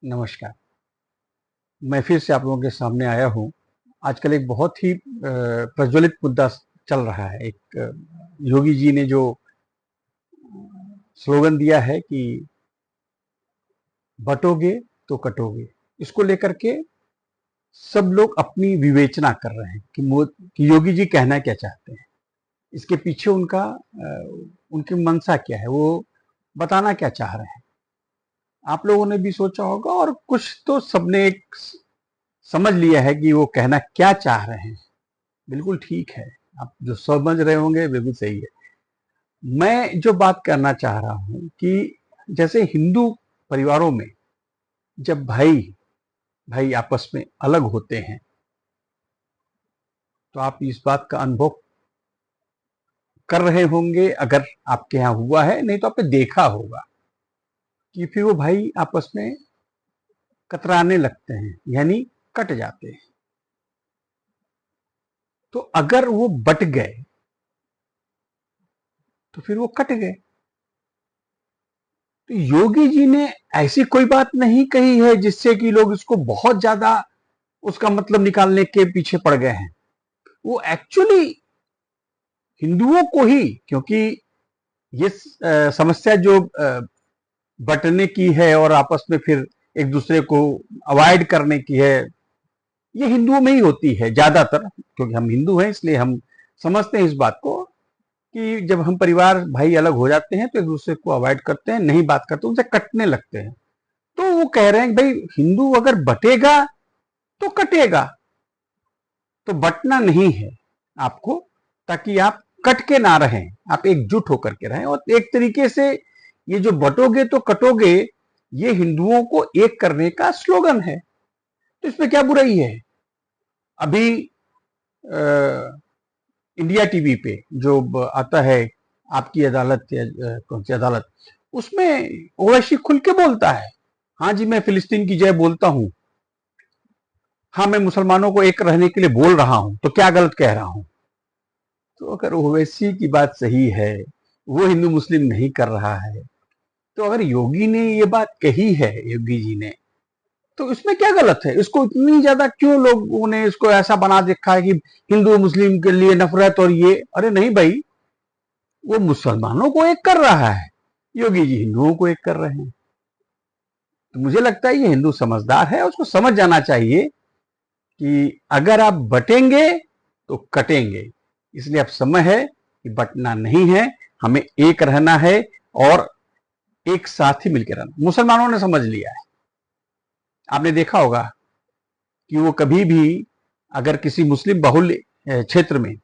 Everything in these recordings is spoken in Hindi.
नमस्कार। मैं फिर से आप लोगों के सामने आया हूँ। आजकल एक बहुत ही प्रज्वलित मुद्दा चल रहा है। एक योगी जी ने जो स्लोगन दिया है कि बटोगे तो कटोगे, इसको लेकर के सब लोग अपनी विवेचना कर रहे हैं कि योगी जी कहना क्या चाहते हैं, इसके पीछे उनकी मंशा क्या है, वो बताना क्या चाह रहे हैं। आप लोगों ने भी सोचा होगा और कुछ तो सबने एक समझ लिया है कि वो कहना क्या चाह रहे हैं। बिल्कुल ठीक है, आप जो समझ रहे होंगे बिल्कुल सही है। मैं जो बात करना चाह रहा हूं कि जैसे हिंदू परिवारों में जब भाई भाई आपस में अलग होते हैं तो आप इस बात का अनुभव कर रहे होंगे, अगर आपके यहाँ हुआ है, नहीं तो आपने देखा होगा कि फिर वो भाई आपस में कतराने लगते हैं, यानी कट जाते हैं। तो अगर वो बट गए तो फिर वो कट गए। तो योगी जी ने ऐसी कोई बात नहीं कही है जिससे कि लोग इसको बहुत ज्यादा उसका मतलब निकालने के पीछे पड़ गए हैं। वो एक्चुअली हिंदुओं को ही, क्योंकि ये समस्या जो बंटने की है और आपस में फिर एक दूसरे को अवॉइड करने की है, ये हिंदुओं में ही होती है ज्यादातर। क्योंकि हम हिंदू हैं इसलिए हम समझते हैं इस बात को कि जब हम परिवार भाई अलग हो जाते हैं तो एक दूसरे को अवॉइड करते हैं, नहीं बात करते, उनसे कटने लगते हैं। तो वो कह रहे हैं कि भाई हिंदू अगर बटेगा तो कटेगा, तो बटना नहीं है आपको, ताकि आप कट के ना रहें, आप एकजुट होकर के रहें। और एक तरीके से ये जो बटोगे तो कटोगे, ये हिंदुओं को एक करने का स्लोगन है। तो इसमें क्या बुराई है। अभी इंडिया टीवी पे जो आता है आपकी अदालत या कौन सी अदालत, उसमें ओवैसी खुल के बोलता है, हाँ जी मैं फिलिस्तीन की जय बोलता हूं, हाँ मैं मुसलमानों को एक रहने के लिए बोल रहा हूं, तो क्या गलत कह रहा हूं। तो अगर ओवैसी की बात सही है, वो हिंदू मुस्लिम नहीं कर रहा है, तो अगर योगी ने ये बात कही है, योगी जी ने, तो इसमें क्या गलत है। इसको इतनी ज्यादा क्यों लोगों ने इसको ऐसा बना देखा है कि हिंदू मुस्लिम के लिए नफरत और ये, अरे नहीं भाई, वो मुसलमानों को एक कर रहा है, योगी जी हिंदुओं को एक कर रहे हैं। तो मुझे लगता है ये हिंदू समझदार है, उसको समझ जाना चाहिए कि अगर आप बटेंगे तो कटेंगे। इसलिए अब समय है कि बटना नहीं है, हमें एक रहना है और एक साथ ही मिलकर रहना। मुसलमानों ने समझ लिया है। आपने देखा होगा कि वो कभी भी अगर किसी मुस्लिम बाहुल्य क्षेत्र में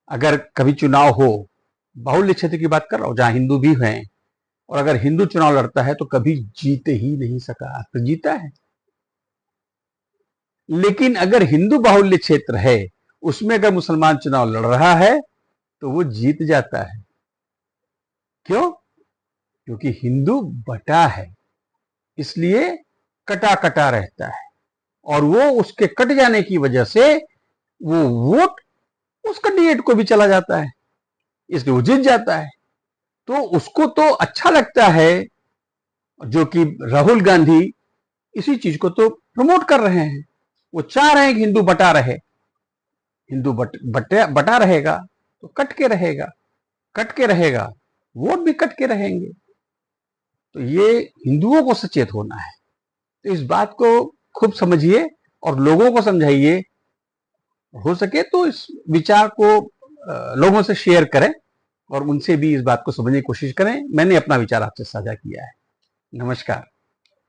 अगर कभी चुनाव हो, बाहुल्य क्षेत्र की बात कर रहा हूं जहां हिंदू भी हैं, और अगर हिंदू चुनाव लड़ता है तो कभी जीत ही नहीं सका। तो जीता है, लेकिन अगर हिंदू बाहुल्य क्षेत्र है उसमें अगर मुसलमान चुनाव लड़ रहा है तो वो जीत जाता है। क्यों? क्योंकि हिंदू बटा है, इसलिए कटा कटा रहता है, और वो उसके कट जाने की वजह से वो वोट उस कैंडिडेट को भी चला जाता है, इसलिए वो जीत जाता है। तो उसको तो अच्छा लगता है, जो कि राहुल गांधी इसी चीज को तो प्रमोट कर रहे हैं। वो चाह रहे हैं कि हिंदू बटा रहे, हिंदू बटा रहेगा तो कट के रहेगा, कट के रहेगा वोट भी कट के रहेंगे। तो ये हिंदुओं को सचेत होना है। तो इस बात को खूब समझिए और लोगों को समझाइए, हो सके तो इस विचार को लोगों से शेयर करें और उनसे भी इस बात को समझने की कोशिश करें। मैंने अपना विचार आपसे साझा किया है। नमस्कार।